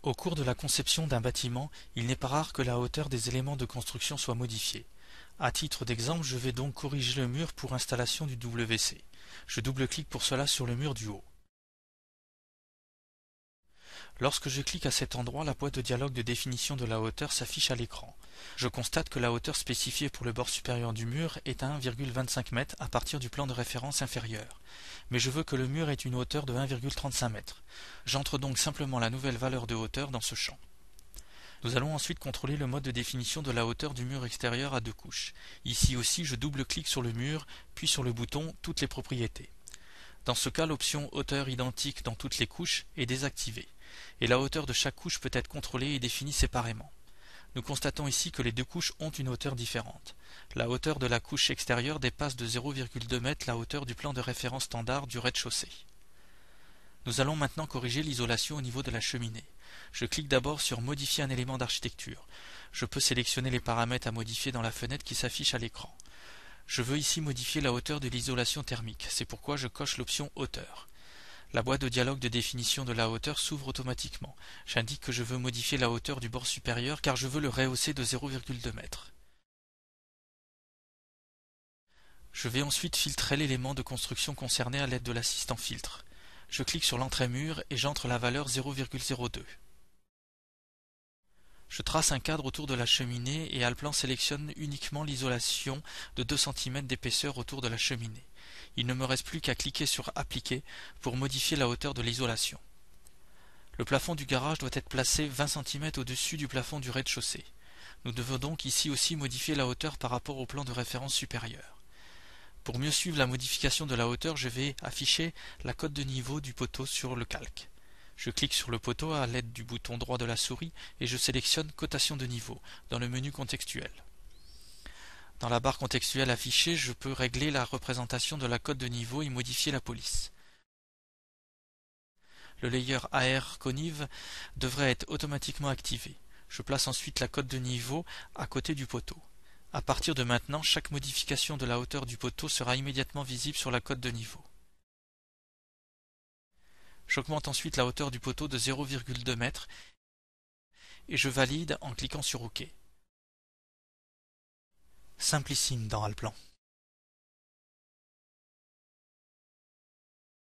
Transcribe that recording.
Au cours de la conception d'un bâtiment, il n'est pas rare que la hauteur des éléments de construction soit modifiée. À titre d'exemple, je vais donc corriger le mur pour installation du WC. Je double-clique pour cela sur le mur du haut. Lorsque je clique à cet endroit, la boîte de dialogue de définition de la hauteur s'affiche à l'écran. Je constate que la hauteur spécifiée pour le bord supérieur du mur est à 1,25 m à partir du plan de référence inférieur. Mais je veux que le mur ait une hauteur de 1,35 m. J'entre donc simplement la nouvelle valeur de hauteur dans ce champ. Nous allons ensuite contrôler le mode de définition de la hauteur du mur extérieur à deux couches. Ici aussi, je double-clique sur le mur, puis sur le bouton « Toutes les propriétés ». Dans ce cas, l'option « Hauteur identique dans toutes les couches » est désactivée, et la hauteur de chaque couche peut être contrôlée et définie séparément. Nous constatons ici que les deux couches ont une hauteur différente. La hauteur de la couche extérieure dépasse de 0,2 m la hauteur du plan de référence standard du rez-de-chaussée. Nous allons maintenant corriger l'isolation au niveau de la cheminée. Je clique d'abord sur « Modifier un élément d'architecture ». Je peux sélectionner les paramètres à modifier dans la fenêtre qui s'affiche à l'écran. Je veux ici modifier la hauteur de l'isolation thermique, c'est pourquoi je coche l'option « Hauteur ». La boîte de dialogue de définition de la hauteur s'ouvre automatiquement. J'indique que je veux modifier la hauteur du bord supérieur car je veux le rehausser de 0,2 m. Je vais ensuite filtrer l'élément de construction concerné à l'aide de l'assistant filtre. Je clique sur l'entrée mur et j'entre la valeur 0,02. Je trace un cadre autour de la cheminée et Allplan sélectionne uniquement l'isolation de 2 cm d'épaisseur autour de la cheminée. Il ne me reste plus qu'à cliquer sur Appliquer pour modifier la hauteur de l'isolation. Le plafond du garage doit être placé 20 cm au-dessus du plafond du rez-de-chaussée. Nous devons donc ici aussi modifier la hauteur par rapport au plan de référence supérieur. Pour mieux suivre la modification de la hauteur, je vais afficher la cote de niveau du poteau sur le calque. Je clique sur le poteau à l'aide du bouton droit de la souris et je sélectionne Cotation de niveau dans le menu contextuel. Dans la barre contextuelle affichée, je peux régler la représentation de la cote de niveau et modifier la police. Le layer AR Conive devrait être automatiquement activé. Je place ensuite la cote de niveau à côté du poteau. À partir de maintenant, chaque modification de la hauteur du poteau sera immédiatement visible sur la cote de niveau. J'augmente ensuite la hauteur du poteau de 0,2 m et je valide en cliquant sur OK. Simplissime dans Allplan.